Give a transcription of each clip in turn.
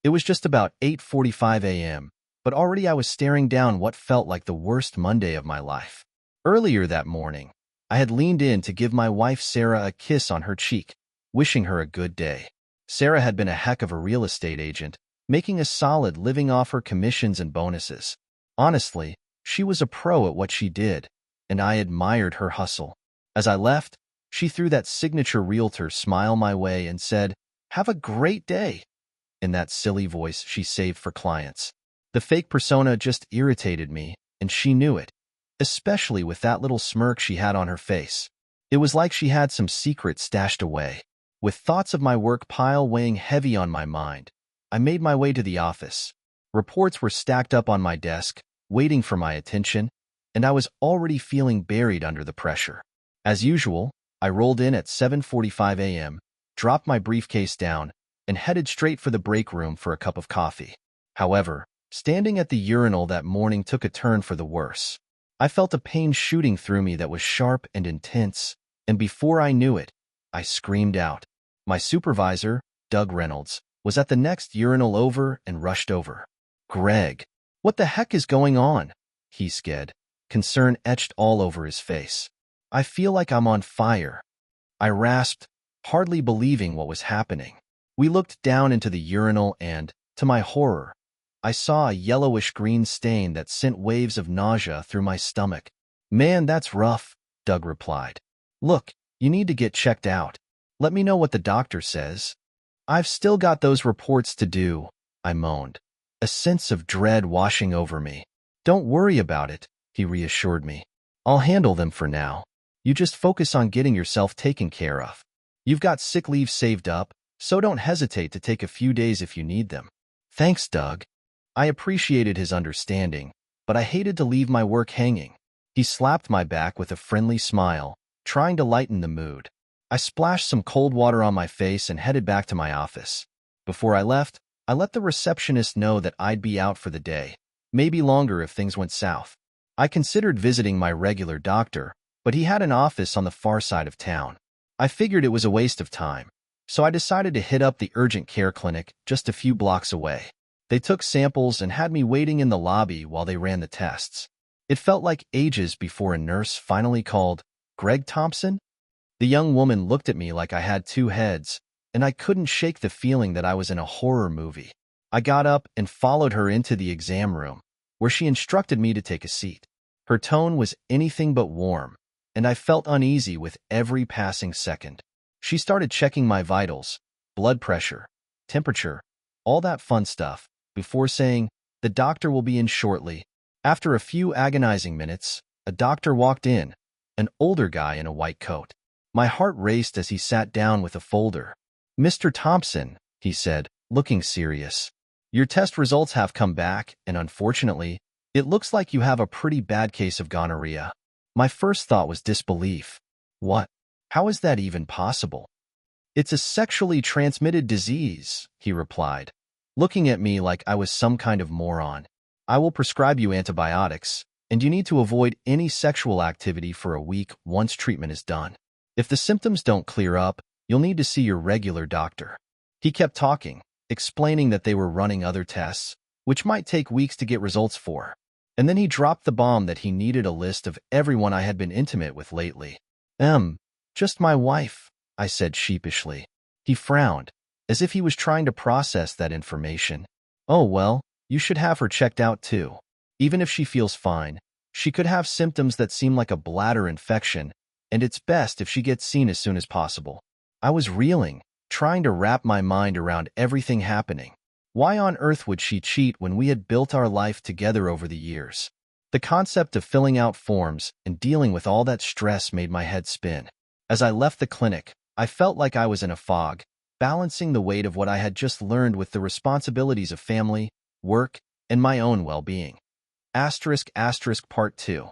It was just about 8:45 a.m., but already I was staring down what felt like the worst Monday of my life. Earlier that morning, I had leaned in to give my wife Sarah a kiss on her cheek, wishing her a good day. Sarah had been a heck of a real estate agent, making a solid living off her commissions and bonuses. Honestly, she was a pro at what she did, and I admired her hustle. As I left, she threw that signature realtor smile my way and said, "Have a great day," in that silly voice she saved for clients. The fake persona just irritated me, and she knew it, especially with that little smirk she had on her face. It was like she had some secret stashed away. With thoughts of my work pile weighing heavy on my mind, I made my way to the office. Reports were stacked up on my desk, waiting for my attention, and I was already feeling buried under the pressure. As usual, I rolled in at 7:45 a.m., dropped my briefcase down, and headed straight for the break room for a cup of coffee. However, standing at the urinal that morning took a turn for the worse. I felt a pain shooting through me that was sharp and intense, and before I knew it, I screamed out. My supervisor, Doug Reynolds, was at the next urinal over and rushed over. "Greg, what the heck is going on?" he said, concern etched all over his face. "I feel like I'm on fire," I rasped, hardly believing what was happening. We looked down into the urinal and, to my horror, I saw a yellowish-green stain that sent waves of nausea through my stomach. "Man, that's rough," Doug replied. "Look, you need to get checked out. Let me know what the doctor says." "I've still got those reports to do," I moaned, a sense of dread washing over me. "Don't worry about it," he reassured me. "I'll handle them for now. You just focus on getting yourself taken care of. You've got sick leave saved up, so don't hesitate to take a few days if you need them." "Thanks, Doug." I appreciated his understanding, but I hated to leave my work hanging. He slapped my back with a friendly smile, trying to lighten the mood. I splashed some cold water on my face and headed back to my office. Before I left, I let the receptionist know that I'd be out for the day, maybe longer if things went south. I considered visiting my regular doctor, but he had an office on the far side of town. I figured it was a waste of time, so I decided to hit up the urgent care clinic just a few blocks away. They took samples and had me waiting in the lobby while they ran the tests. It felt like ages before a nurse finally called, "Greg Thompson?" The young woman looked at me like I had two heads, and I couldn't shake the feeling that I was in a horror movie. I got up and followed her into the exam room, where she instructed me to take a seat. Her tone was anything but warm, and I felt uneasy with every passing second. She started checking my vitals, blood pressure, temperature, all that fun stuff, before saying, "The doctor will be in shortly." After a few agonizing minutes, a doctor walked in, an older guy in a white coat. My heart raced as he sat down with a folder. "Mr. Thompson," he said, looking serious, "your test results have come back, and unfortunately, it looks like you have a pretty bad case of gonorrhea." My first thought was disbelief. "What? How is that even possible?" "It's a sexually transmitted disease," he replied, looking at me like I was some kind of moron. "I will prescribe you antibiotics, and you need to avoid any sexual activity for a week once treatment is done. If the symptoms don't clear up, you'll need to see your regular doctor." He kept talking, explaining that they were running other tests, which might take weeks to get results for. And then he dropped the bomb that he needed a list of everyone I had been intimate with lately. Just my wife," I said sheepishly. He frowned, as if he was trying to process that information. "Oh, well, you should have her checked out too. Even if she feels fine, she could have symptoms that seem like a bladder infection, and it's best if she gets seen as soon as possible." I was reeling, trying to wrap my mind around everything happening. Why on earth would she cheat when we had built our life together over the years? The concept of filling out forms and dealing with all that stress made my head spin. As I left the clinic, I felt like I was in a fog, balancing the weight of what I had just learned with the responsibilities of family, work, and my own well-being. Part 2.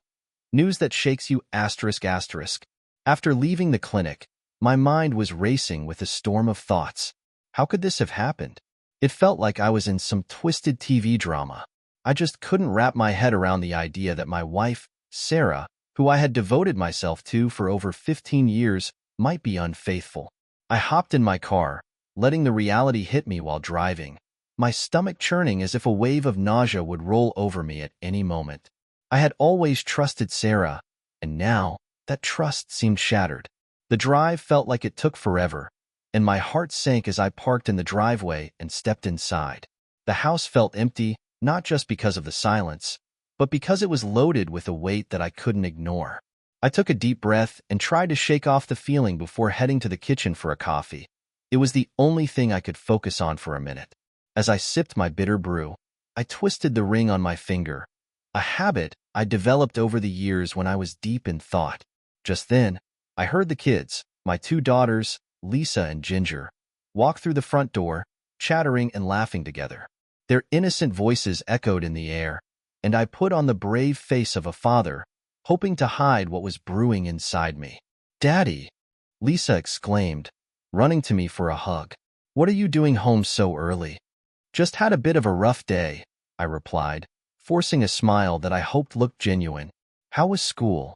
News that shakes you. After leaving the clinic, my mind was racing with a storm of thoughts. How could this have happened? It felt like I was in some twisted TV drama. I just couldn't wrap my head around the idea that my wife, Sarah, who I had devoted myself to for over 15 years, might be unfaithful. I hopped in my car, letting the reality hit me while driving. my stomach churning as if a wave of nausea would roll over me at any moment. I had always trusted Sarah, and now that trust seemed shattered. The drive felt like it took forever, and my heart sank as I parked in the driveway and stepped inside. The house felt empty, not just because of the silence, but because it was loaded with a weight that I couldn't ignore. I took a deep breath and tried to shake off the feeling before heading to the kitchen for a coffee. It was the only thing I could focus on for a minute. As I sipped my bitter brew, I twisted the ring on my finger, a habit I developed over the years when I was deep in thought. Just then, I heard the kids, my two daughters, Lisa and Ginger, walk through the front door, chattering and laughing together. Their innocent voices echoed in the air, and I put on the brave face of a father, hoping to hide what was brewing inside me. "Daddy," Lisa exclaimed, running to me for a hug. "What are you doing home so early?" "Just had a bit of a rough day," I replied, forcing a smile that I hoped looked genuine. "How was school?"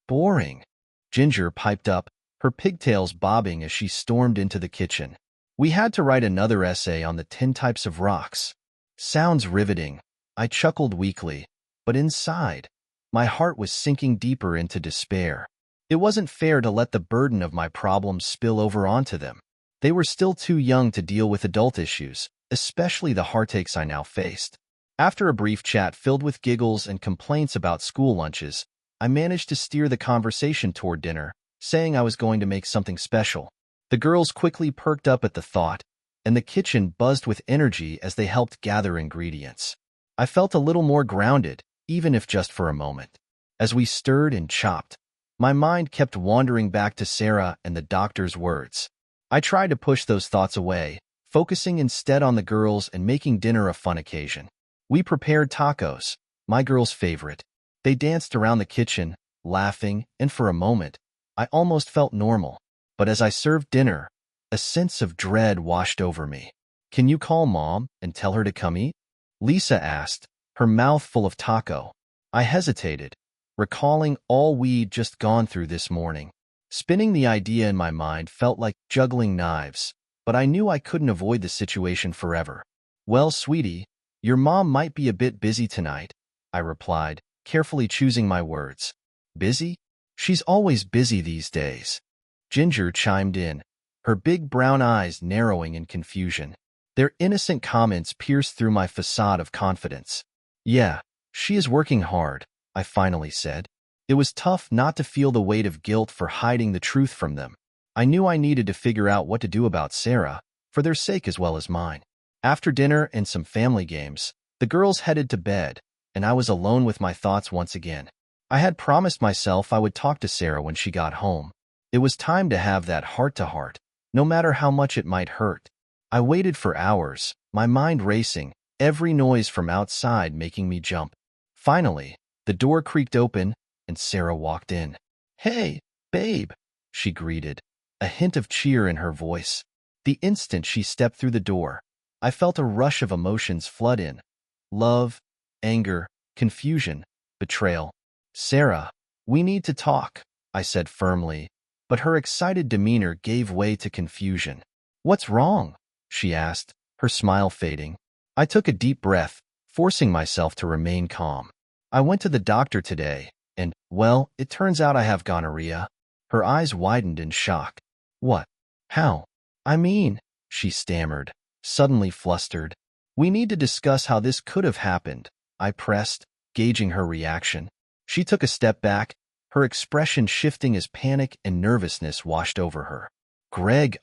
"Boring," Ginger piped up, her pigtails bobbing as she stormed into the kitchen. "We had to write another essay on the 10 types of rocks." "Sounds riveting," I chuckled weakly, but inside, my heart was sinking deeper into despair. It wasn't fair to let the burden of my problems spill over onto them. They were still too young to deal with adult issues, especially the heartaches I now faced. After a brief chat filled with giggles and complaints about school lunches, I managed to steer the conversation toward dinner, saying I was going to make something special. The girls quickly perked up at the thought, and the kitchen buzzed with energy as they helped gather ingredients. I felt a little more grounded, even if just for a moment. As we stirred and chopped, my mind kept wandering back to Sarah and the doctor's words. I tried to push those thoughts away, focusing instead on the girls and making dinner a fun occasion. We prepared tacos, my girls' favorite. They danced around the kitchen, laughing, and for a moment, I almost felt normal. But as I served dinner, a sense of dread washed over me. "Can you call Mom and tell her to come eat?" Lisa asked, her mouth full of taco. I hesitated, recalling all we'd just gone through this morning. Spinning the idea in my mind felt like juggling knives, but I knew I couldn't avoid the situation forever. "Well, sweetie, your mom might be a bit busy tonight," I replied, carefully choosing my words. "Busy? She's always busy these days." Ginger chimed in, her big brown eyes narrowing in confusion. Their innocent comments pierced through my facade of confidence. "Yeah, she is working hard," I finally said. It was tough not to feel the weight of guilt for hiding the truth from them. I knew I needed to figure out what to do about Sarah, for their sake as well as mine. After dinner and some family games, the girls headed to bed, and I was alone with my thoughts once again. I had promised myself I would talk to Sarah when she got home. It was time to have that heart-to-heart, no matter how much it might hurt. I waited for hours, my mind racing, every noise from outside making me jump. Finally, the door creaked open, and Sarah walked in. "Hey, babe," she greeted, a hint of cheer in her voice. The instant she stepped through the door, I felt a rush of emotions flood in. Love, anger, confusion, betrayal. "Sarah, we need to talk," I said firmly, but her excited demeanor gave way to confusion. "What's wrong?" she asked, her smile fading. I took a deep breath, forcing myself to remain calm. "I went to the doctor today, and, well, it turns out I have gonorrhea." Her eyes widened in shock. "What? How?" "I mean," she stammered, suddenly flustered. "We need to discuss how this could have happened," I pressed, gauging her reaction. She took a step back, her expression shifting as panic and nervousness washed over her. "Greg,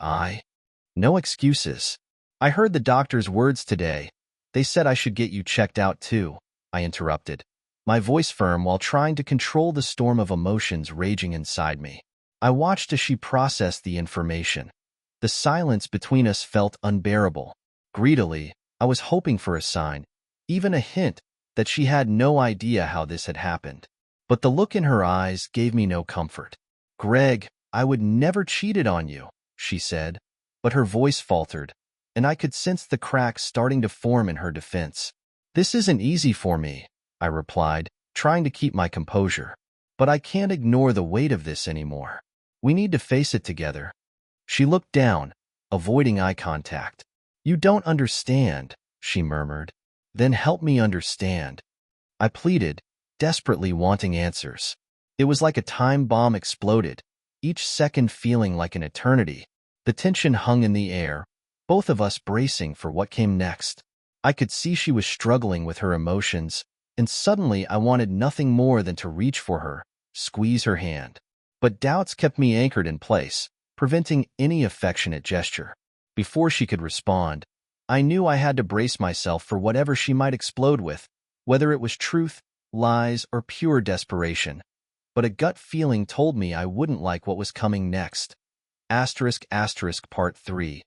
No excuses. I heard the doctor's words today. They said I should get you checked out too," I interrupted, my voice firm while trying to control the storm of emotions raging inside me. I watched as she processed the information. The silence between us felt unbearable. Greedily, I was hoping for a sign, even a hint, that she had no idea how this had happened. But the look in her eyes gave me no comfort. "Greg, I would never cheated on you," she said, but her voice faltered, and I could sense the cracks starting to form in her defense. "This isn't easy for me," I replied, trying to keep my composure. "But I can't ignore the weight of this anymore. We need to face it together." She looked down, avoiding eye contact. "You don't understand," she murmured. Then help me understand. I pleaded, desperately wanting answers. It was like a time bomb exploded, each second feeling like an eternity. The tension hung in the air, both of us bracing for what came next. I could see she was struggling with her emotions, and suddenly I wanted nothing more than to reach for her, squeeze her hand. But doubts kept me anchored in place, preventing any affectionate gesture. Before she could respond, I knew I had to brace myself for whatever she might explode with, whether it was truth, lies, or pure desperation. But a gut feeling told me I wouldn't like what was coming next. Part 3.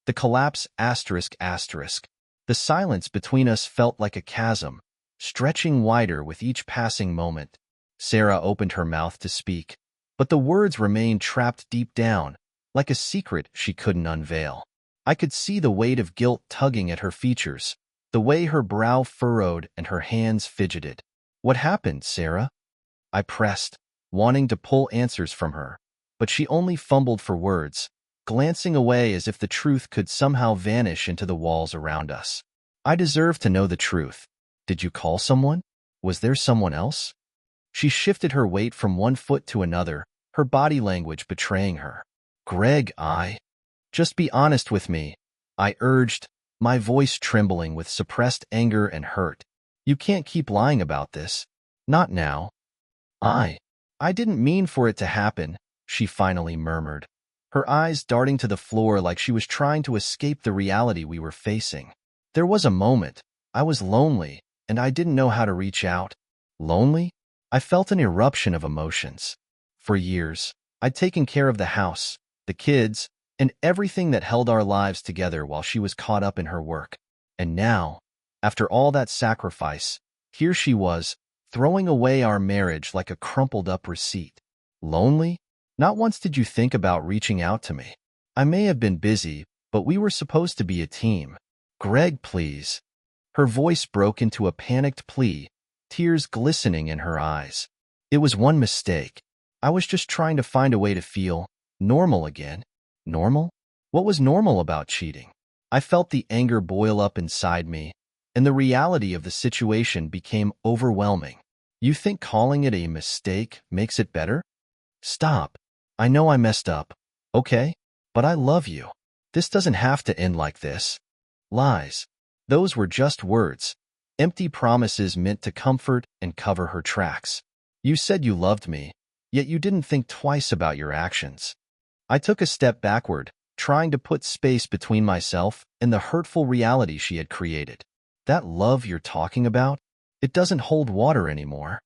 The collapse. The silence between us felt like a chasm, stretching wider with each passing moment. Sarah opened her mouth to speak, but the words remained trapped deep down, like a secret she couldn't unveil. I could see the weight of guilt tugging at her features, the way her brow furrowed and her hands fidgeted. What happened, Sarah? I pressed, wanting to pull answers from her, but she only fumbled for words, glancing away as if the truth could somehow vanish into the walls around us. I deserve to know the truth. Did you call someone? Was there someone else? She shifted her weight from one foot to another, her body language betraying her. Greg, Just be honest with me, I urged, my voice trembling with suppressed anger and hurt. You can't keep lying about this. Not now. I didn't mean for it to happen, she finally murmured, her eyes darting to the floor like she was trying to escape the reality we were facing. There was a moment. I was lonely, and I didn't know how to reach out. Lonely? I felt an eruption of emotions. For years, I'd taken care of the house, the kids, and everything that held our lives together while she was caught up in her work. And now, after all that sacrifice, here she was, throwing away our marriage like a crumpled-up receipt. Lonely? Not once did you think about reaching out to me. I may have been busy, but we were supposed to be a team. Greg, please. Her voice broke into a panicked plea, tears glistening in her eyes. It was one mistake. I was just trying to find a way to feel normal again. Normal? What was normal about cheating? I felt the anger boil up inside me, and the reality of the situation became overwhelming. You think calling it a mistake makes it better? Stop. I know I messed up, okay? But I love you. This doesn't have to end like this. Lies. Those were just words, empty promises meant to comfort and cover her tracks. You said you loved me, yet you didn't think twice about your actions. I took a step backward, trying to put space between myself and the hurtful reality she had created. That love you're talking about? It doesn't hold water anymore.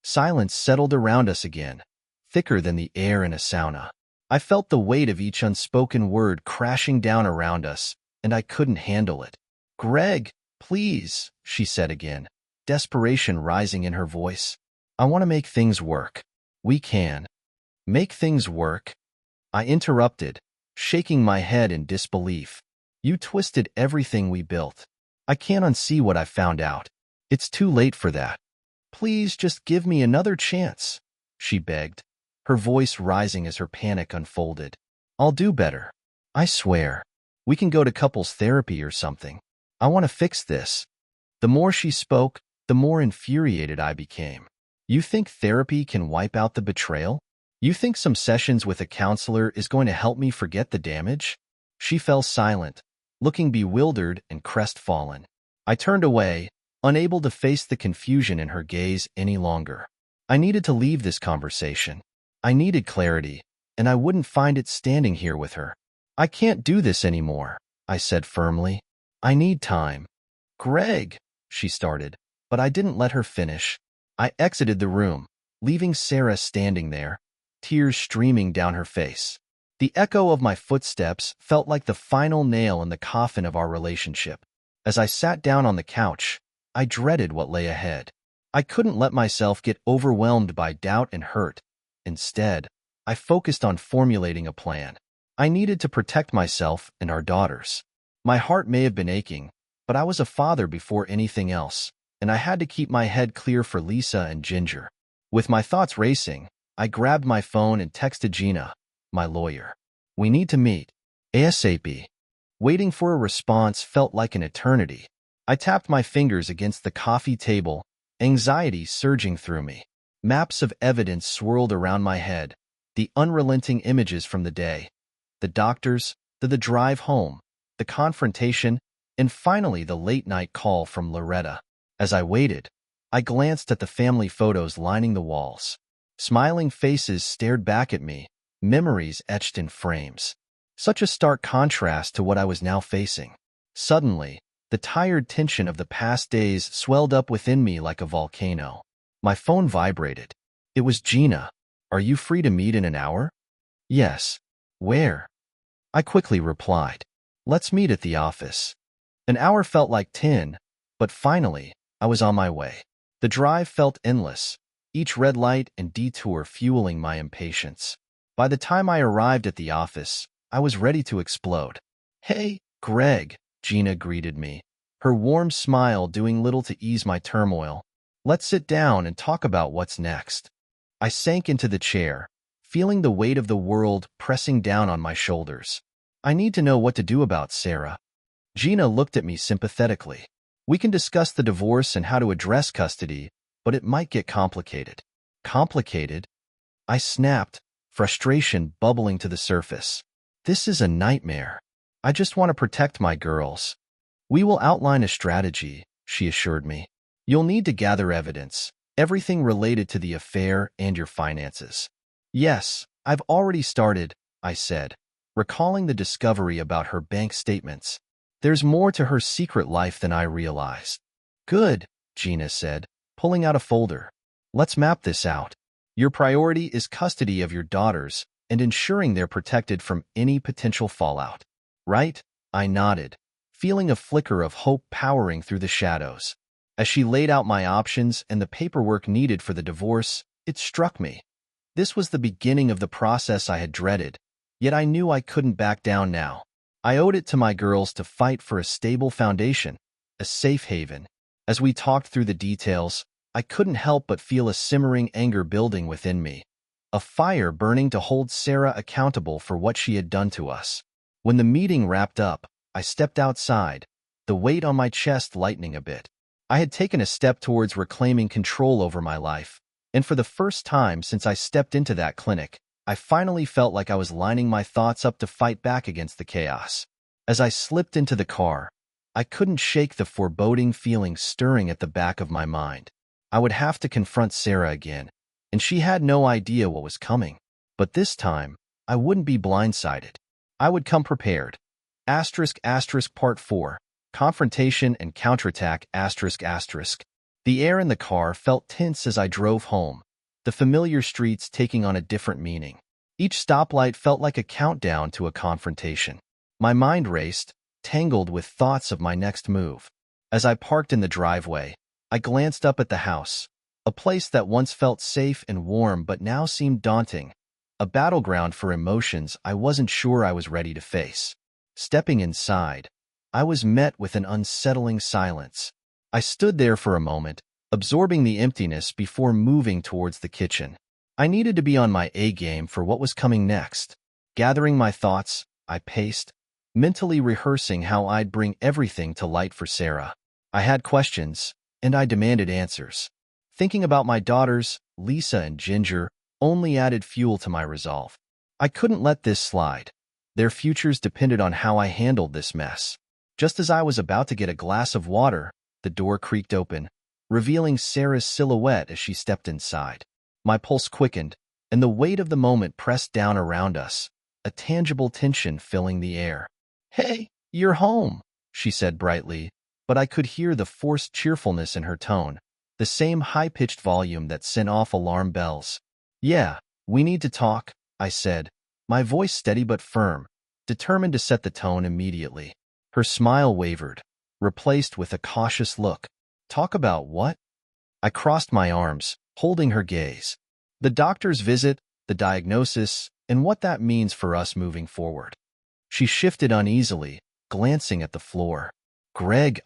Silence settled around us again, thicker than the air in a sauna. I felt the weight of each unspoken word crashing down around us, and I couldn't handle it. Greg, please, she said again, desperation rising in her voice. I want to make things work. We can. Make things work? I interrupted, shaking my head in disbelief. You twisted everything we built. I can't unsee what I found out. It's too late for that. Please just give me another chance, she begged, her voice rising as her panic unfolded. I'll do better. I swear. We can go to couples therapy or something. I want to fix this. The more she spoke, the more infuriated I became. You think therapy can wipe out the betrayal? You think some sessions with a counselor is going to help me forget the damage? She fell silent, looking bewildered and crestfallen. I turned away, unable to face the confusion in her gaze any longer. I needed to leave this conversation. I needed clarity, and I wouldn't find it standing here with her. I can't do this anymore, I said firmly. I need time. Greg, she started, but I didn't let her finish. I exited the room, leaving Sarah standing there, tears streaming down her face. The echo of my footsteps felt like the final nail in the coffin of our relationship. As I sat down on the couch, I dreaded what lay ahead. I couldn't let myself get overwhelmed by doubt and hurt. Instead, I focused on formulating a plan. I needed to protect myself and our daughters. My heart may have been aching, but I was a father before anything else, and I had to keep my head clear for Lisa and Ginger. With my thoughts racing, I grabbed my phone and texted Gina, my lawyer. We need to meet. ASAP. Waiting for a response felt like an eternity. I tapped my fingers against the coffee table, anxiety surging through me. Maps of evidence swirled around my head, the unrelenting images from the day, the doctors, the drive home, the confrontation, and finally the late-night call from Loretta. As I waited, I glanced at the family photos lining the walls. Smiling faces stared back at me, memories etched in frames. Such a stark contrast to what I was now facing. Suddenly, the tired tension of the past days swelled up within me like a volcano. My phone vibrated. It was Gina. "Are you free to meet in an hour?" "Yes." "Where?" I quickly replied. "Let's meet at the office." An hour felt like 10, but finally, I was on my way. The drive felt endless, each red light and detour fueling my impatience. By the time I arrived at the office, I was ready to explode. "Hey, Greg," Gina greeted me, her warm smile doing little to ease my turmoil. "Let's sit down and talk about what's next." I sank into the chair, feeling the weight of the world pressing down on my shoulders. "I need to know what to do about Sarah." Gina looked at me sympathetically. "We can discuss the divorce and how to address custody, but it might get complicated." "Complicated?" I snapped, frustration bubbling to the surface. "This is a nightmare. I just want to protect my girls." "We will outline a strategy," she assured me. "You'll need to gather evidence, everything related to the affair and your finances." "Yes, I've already started," I said, recalling the discovery about her bank statements. "There's more to her secret life than I realized." "Good," Gina said, pulling out a folder. "Let's map this out. Your priority is custody of your daughters and ensuring they're protected from any potential fallout. Right?" I nodded, feeling a flicker of hope powering through the shadows. As she laid out my options and the paperwork needed for the divorce, it struck me. This was the beginning of the process I had dreaded, yet I knew I couldn't back down now. I owed it to my girls to fight for a stable foundation, a safe haven. As we talked through the details, I couldn't help but feel a simmering anger building within me, a fire burning to hold Sarah accountable for what she had done to us. When the meeting wrapped up, I stepped outside, the weight on my chest lightening a bit. I had taken a step towards reclaiming control over my life, and for the first time since I stepped into that clinic, I finally felt like I was lining my thoughts up to fight back against the chaos. As I slipped into the car, I couldn't shake the foreboding feeling stirring at the back of my mind. I would have to confront Sarah again, and she had no idea what was coming. But this time, I wouldn't be blindsided. I would come prepared. Part 4. Confrontation and Counterattack ****. The air in the car felt tense as I drove home, the familiar streets taking on a different meaning. Each stoplight felt like a countdown to a confrontation. My mind raced, tangled with thoughts of my next move. As I parked in the driveway, I glanced up at the house, a place that once felt safe and warm but now seemed daunting, a battleground for emotions I wasn't sure I was ready to face. Stepping inside, I was met with an unsettling silence. I stood there for a moment, absorbing the emptiness before moving towards the kitchen. I needed to be on my A-game for what was coming next. Gathering my thoughts, I paced, mentally rehearsing how I'd bring everything to light for Sarah. I had questions, and I demanded answers. Thinking about my daughters, Lisa and Ginger, only added fuel to my resolve. I couldn't let this slide. Their futures depended on how I handled this mess. Just as I was about to get a glass of water, the door creaked open, revealing Sarah's silhouette as she stepped inside. My pulse quickened, and the weight of the moment pressed down around us, a tangible tension filling the air. "Hey, you're home," she said brightly, but I could hear the forced cheerfulness in her tone, the same high-pitched volume that sent off alarm bells. "Yeah, we need to talk," I said, my voice steady but firm, determined to set the tone immediately. Her smile wavered, replaced with a cautious look. "Talk about what?" I crossed my arms, holding her gaze. "The doctor's visit, the diagnosis, and what that means for us moving forward." She shifted uneasily, glancing at the floor. "Greg,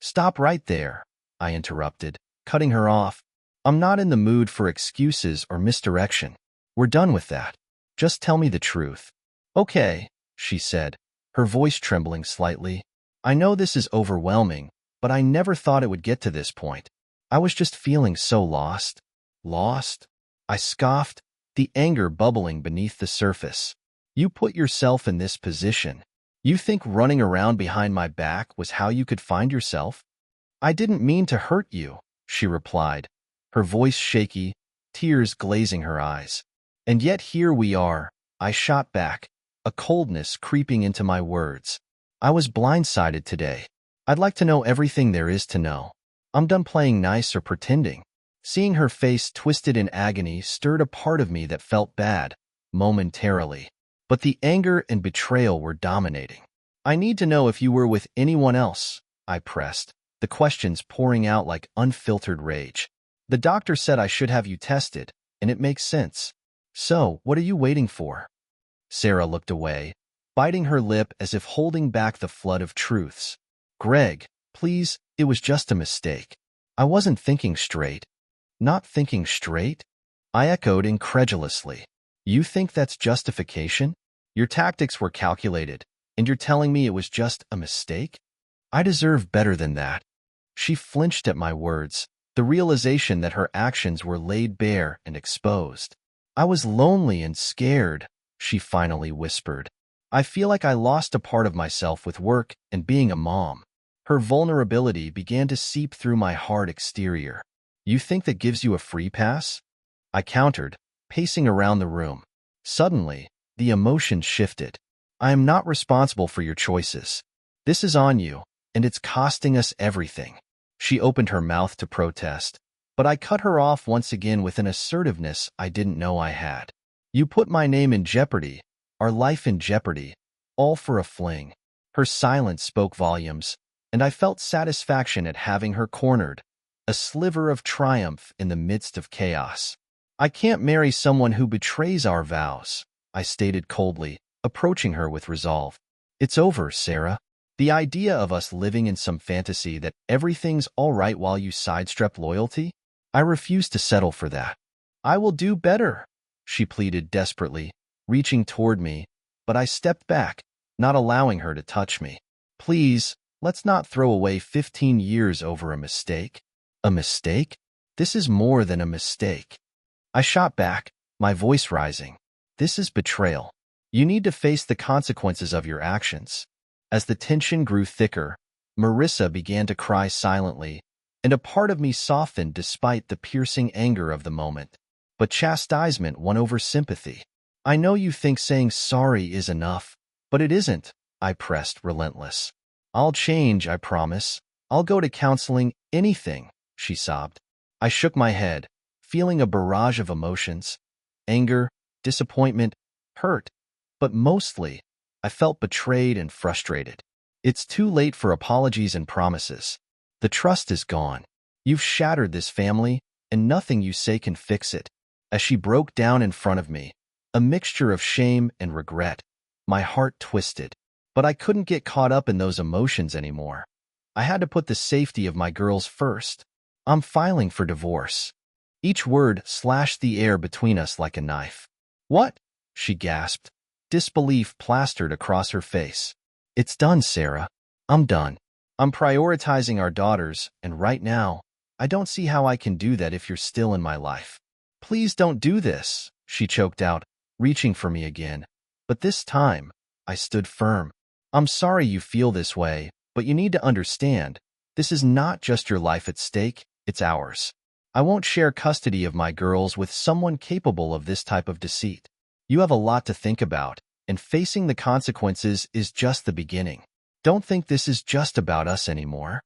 Stop right there," I interrupted, cutting her off. "I'm not in the mood for excuses or misdirection. We're done with that. Just tell me the truth." "Okay," she said, her voice trembling slightly. "I know this is overwhelming, but I never thought it would get to this point. I was just feeling so lost. Lost? I scoffed, the anger bubbling beneath the surface. You put yourself in this position. You think running around behind my back was how you could find yourself? I didn't mean to hurt you, she replied, her voice shaky, tears glazing her eyes. And yet here we are, I shot back, a coldness creeping into my words. I was blindsided today. I'd like to know everything there is to know. I'm done playing nice or pretending. Seeing her face twisted in agony stirred a part of me that felt bad, momentarily. But the anger and betrayal were dominating. I need to know if you were with anyone else, I pressed, the questions pouring out like unfiltered rage. The doctor said I should have you tested, and it makes sense. So, what are you waiting for? Sarah looked away, biting her lip as if holding back the flood of truths. Greg, please, it was just a mistake. I wasn't thinking straight. Not thinking straight? I echoed incredulously. You think that's justification? Your tactics were calculated, and you're telling me it was just a mistake? I deserve better than that. She flinched at my words, the realization that her actions were laid bare and exposed. I was lonely and scared, she finally whispered. I feel like I lost a part of myself with work and being a mom. Her vulnerability began to seep through my hard exterior. You think that gives you a free pass? I countered, pacing around the room. Suddenly, the emotion shifted. I am not responsible for your choices. This is on you, and it's costing us everything. She opened her mouth to protest, but I cut her off once again with an assertiveness I didn't know I had. You put my name in jeopardy, our life in jeopardy, all for a fling. Her silence spoke volumes, and I felt satisfaction at having her cornered, a sliver of triumph in the midst of chaos. I can't marry someone who betrays our vows, I stated coldly, approaching her with resolve. It's over, Sarah. The idea of us living in some fantasy that everything's all right while you sidestep loyalty? I refuse to settle for that. I will do better, she pleaded desperately, reaching toward me, but I stepped back, not allowing her to touch me. Please, let's not throw away 15 years over a mistake. A mistake? This is more than a mistake. I shot back, my voice rising. This is betrayal. You need to face the consequences of your actions. As the tension grew thicker, Marissa began to cry silently, and a part of me softened despite the piercing anger of the moment. But chastisement won over sympathy. I know you think saying sorry is enough, but it isn't, I pressed, relentless. I'll change, I promise. I'll go to counseling, anything, she sobbed. I shook my head, feeling a barrage of emotions, anger, disappointment, hurt, but mostly, I felt betrayed and frustrated. It's too late for apologies and promises. The trust is gone. You've shattered this family, and nothing you say can fix it. As she broke down in front of me, a mixture of shame and regret, my heart twisted. But I couldn't get caught up in those emotions anymore. I had to put the safety of my girls first. I'm filing for divorce. Each word slashed the air between us like a knife. What? She gasped, disbelief plastered across her face. It's done, Sarah. I'm done. I'm prioritizing our daughters, and right now, I don't see how I can do that if you're still in my life. Please don't do this, she choked out, reaching for me again. But this time, I stood firm. I'm sorry you feel this way, but you need to understand, this is not just your life at stake, it's ours. I won't share custody of my girls with someone capable of this type of deceit. You have a lot to think about, and facing the consequences is just the beginning. Don't think this is just about us anymore.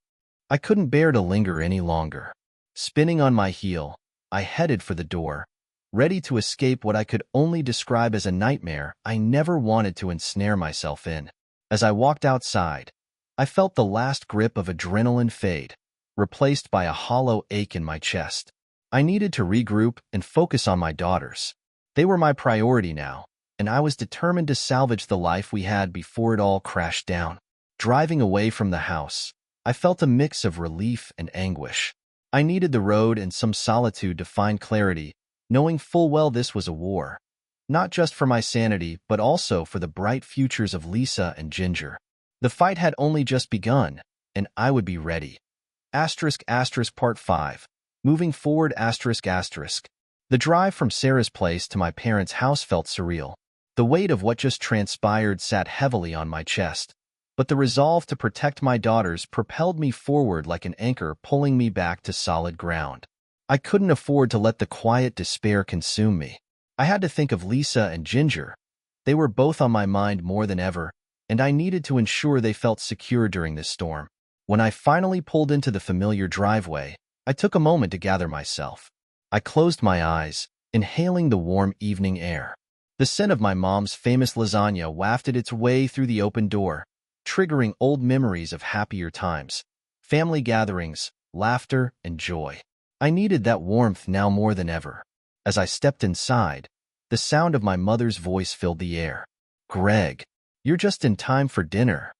I couldn't bear to linger any longer. Spinning on my heel, I headed for the door, ready to escape what I could only describe as a nightmare I never wanted to ensnare myself in. As I walked outside, I felt the last grip of adrenaline fade, replaced by a hollow ache in my chest. I needed to regroup and focus on my daughters. They were my priority now, and I was determined to salvage the life we had before it all crashed down. Driving away from the house, I felt a mix of relief and anguish. I needed the road and some solitude to find clarity, knowing full well this was a war. Not just for my sanity, but also for the bright futures of Lisa and Ginger. The fight had only just begun, and I would be ready. Part 5. Moving forward. The drive from Sarah's place to my parents' house felt surreal. The weight of what just transpired sat heavily on my chest, but the resolve to protect my daughters propelled me forward like an anchor pulling me back to solid ground. I couldn't afford to let the quiet despair consume me. I had to think of Lisa and Ginger. They were both on my mind more than ever, and I needed to ensure they felt secure during this storm. When I finally pulled into the familiar driveway, I took a moment to gather myself. I closed my eyes, inhaling the warm evening air. The scent of my mom's famous lasagna wafted its way through the open door, triggering old memories of happier times, family gatherings, laughter, and joy. I needed that warmth now more than ever. As I stepped inside, the sound of my mother's voice filled the air. "Greg, you're just in time for dinner,"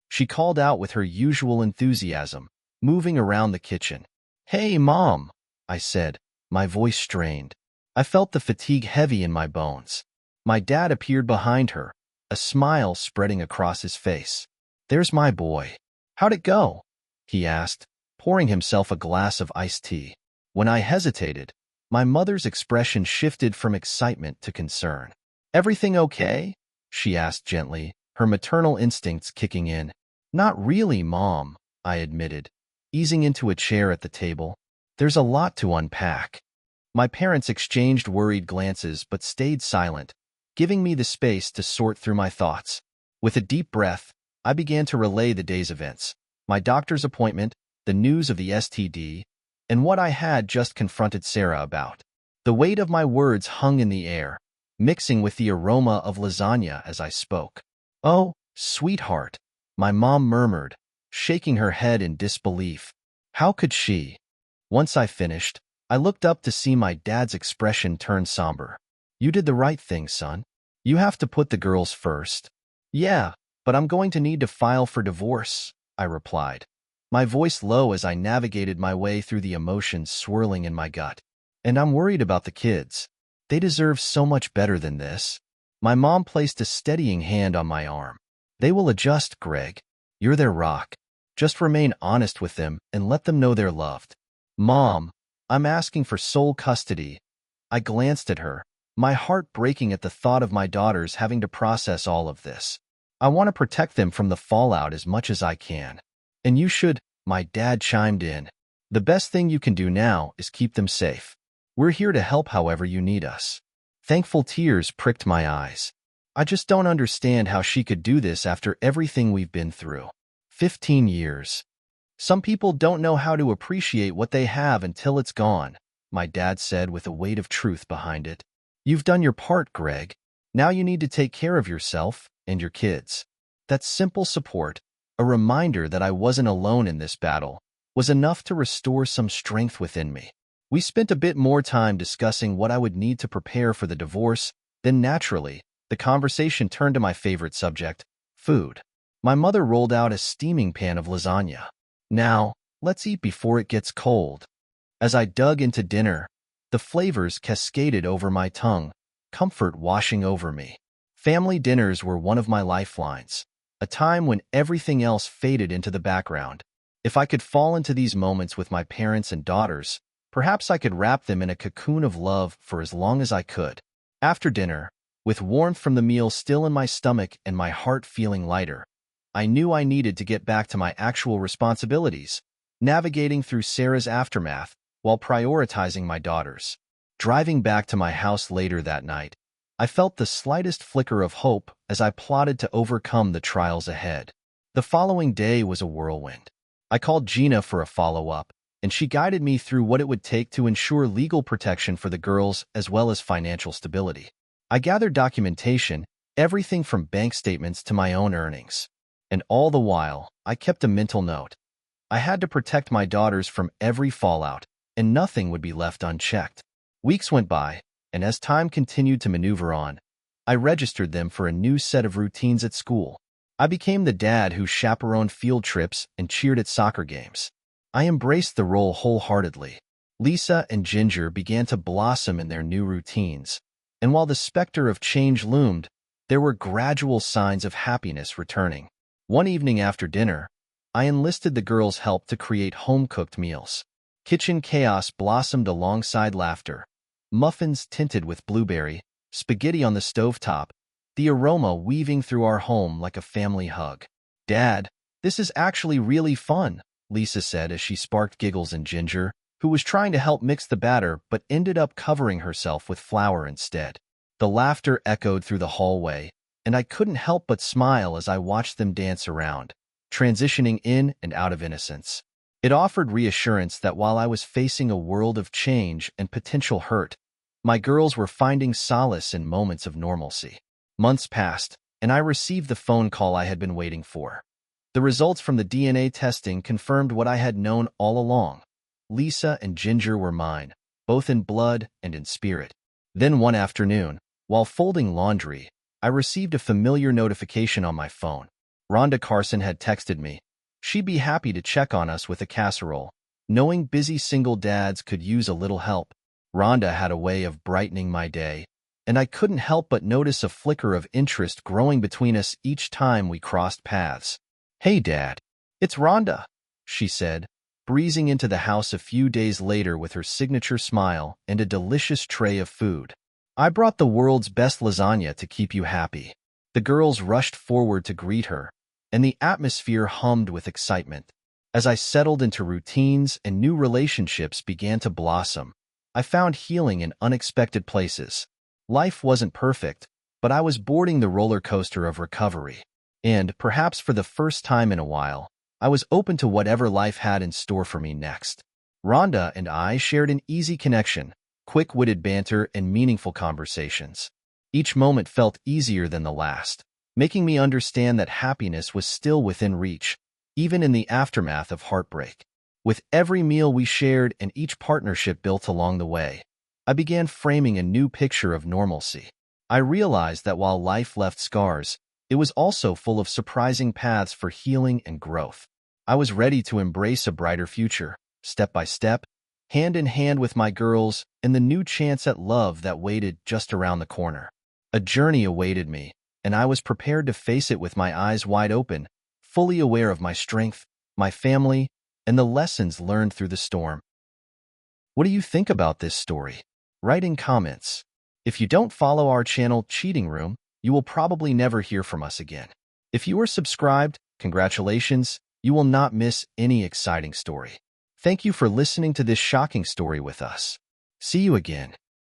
she called out with her usual enthusiasm, moving around the kitchen. "Hey, Mom," I said, my voice strained. I felt the fatigue heavy in my bones. My dad appeared behind her, a smile spreading across his face. "There's my boy. How'd it go?" he asked, pouring himself a glass of iced tea. When I hesitated, my mother's expression shifted from excitement to concern. "Everything okay?" she asked gently, her maternal instincts kicking in. "Not really, Mom," I admitted, easing into a chair at the table. "There's a lot to unpack." My parents exchanged worried glances but stayed silent, giving me the space to sort through my thoughts. With a deep breath, I began to relay the day's events: my doctor's appointment, the news of the STD, and what I had just confronted Sarah about. The weight of my words hung in the air, mixing with the aroma of lasagna as I spoke. "Oh, sweetheart," my mom murmured, shaking her head in disbelief. How could she? Once I finished, I looked up to see my dad's expression turn somber. "You did the right thing, son. You have to put the girls first." "Yeah, but I'm going to need to file for divorce," I replied, my voice low as I navigated my way through the emotions swirling in my gut. "And I'm worried about the kids. They deserve so much better than this." My mom placed a steadying hand on my arm. "They will adjust, Greg. You're their rock. Just remain honest with them and let them know they're loved." "Mom, I'm asking for sole custody." I glanced at her, my heart breaking at the thought of my daughters having to process all of this. "I want to protect them from the fallout as much as I can." "And you should," my dad chimed in. "The best thing you can do now is keep them safe. We're here to help however you need us." Thankful tears pricked my eyes. I just don't understand how she could do this after everything we've been through. 15 years. "Some people don't know how to appreciate what they have until it's gone," my dad said with a weight of truth behind it. "You've done your part, Greg. Now you need to take care of yourself and your kids." That simple support, a reminder that I wasn't alone in this battle, was enough to restore some strength within me. We spent a bit more time discussing what I would need to prepare for the divorce, then naturally, the conversation turned to my favorite subject, food. My mother rolled out a steaming pan of lasagna. "Now, let's eat before it gets cold." As I dug into dinner, the flavors cascaded over my tongue, comfort washing over me. Family dinners were one of my lifelines, a time when everything else faded into the background. If I could fall into these moments with my parents and daughters, perhaps I could wrap them in a cocoon of love for as long as I could. After dinner, with warmth from the meal still in my stomach and my heart feeling lighter, I knew I needed to get back to my actual responsibilities, navigating through Sarah's aftermath while prioritizing my daughters. Driving back to my house later that night, I felt the slightest flicker of hope as I plotted to overcome the trials ahead. The following day was a whirlwind. I called Gina for a follow-up, and she guided me through what it would take to ensure legal protection for the girls as well as financial stability. I gathered documentation, everything from bank statements to my own earnings. And all the while, I kept a mental note. I had to protect my daughters from every fallout, and nothing would be left unchecked. Weeks went by, and as time continued to maneuver on, I registered them for a new set of routines at school. I became the dad who chaperoned field trips and cheered at soccer games. I embraced the role wholeheartedly. Lisa and Ginger began to blossom in their new routines, and while the specter of change loomed, there were gradual signs of happiness returning. One evening after dinner, I enlisted the girls' help to create home-cooked meals. Kitchen chaos blossomed alongside laughter. Muffins tinted with blueberry, spaghetti on the stovetop, the aroma weaving through our home like a family hug. "Dad, this is actually really fun," Lisa said as she sparked giggles in Ginger, who was trying to help mix the batter but ended up covering herself with flour instead. The laughter echoed through the hallway, and I couldn't help but smile as I watched them dance around, transitioning in and out of innocence. It offered reassurance that while I was facing a world of change and potential hurt, my girls were finding solace in moments of normalcy. Months passed, and I received the phone call I had been waiting for. The results from the DNA testing confirmed what I had known all along. Lisa and Ginger were mine, both in blood and in spirit. Then one afternoon, while folding laundry, I received a familiar notification on my phone. Rhonda Carson had texted me. She'd be happy to check on us with a casserole, knowing busy single dads could use a little help. Rhonda had a way of brightening my day, and I couldn't help but notice a flicker of interest growing between us each time we crossed paths. "Hey, Dad, it's Rhonda," she said, breezing into the house a few days later with her signature smile and a delicious tray of food. "I brought the world's best lasagna to keep you happy." The girls rushed forward to greet her, and the atmosphere hummed with excitement. As I settled into routines and new relationships began to blossom, I found healing in unexpected places. Life wasn't perfect, but I was boarding the roller coaster of recovery. And, perhaps for the first time in a while, I was open to whatever life had in store for me next. Rhonda and I shared an easy connection, quick-witted banter, and meaningful conversations. Each moment felt easier than the last, making me understand that happiness was still within reach, even in the aftermath of heartbreak. With every meal we shared and each partnership built along the way, I began framing a new picture of normalcy. I realized that while life left scars, it was also full of surprising paths for healing and growth. I was ready to embrace a brighter future, step by step, hand in hand with my girls and the new chance at love that waited just around the corner. A journey awaited me, and I was prepared to face it with my eyes wide open, fully aware of my strength, my family, and the lessons learned through the storm. What do you think about this story? Write in comments. If you don't follow our channel Cheating Room, you will probably never hear from us again. If you are subscribed, congratulations, you will not miss any exciting story. Thank you for listening to this shocking story with us. See you again.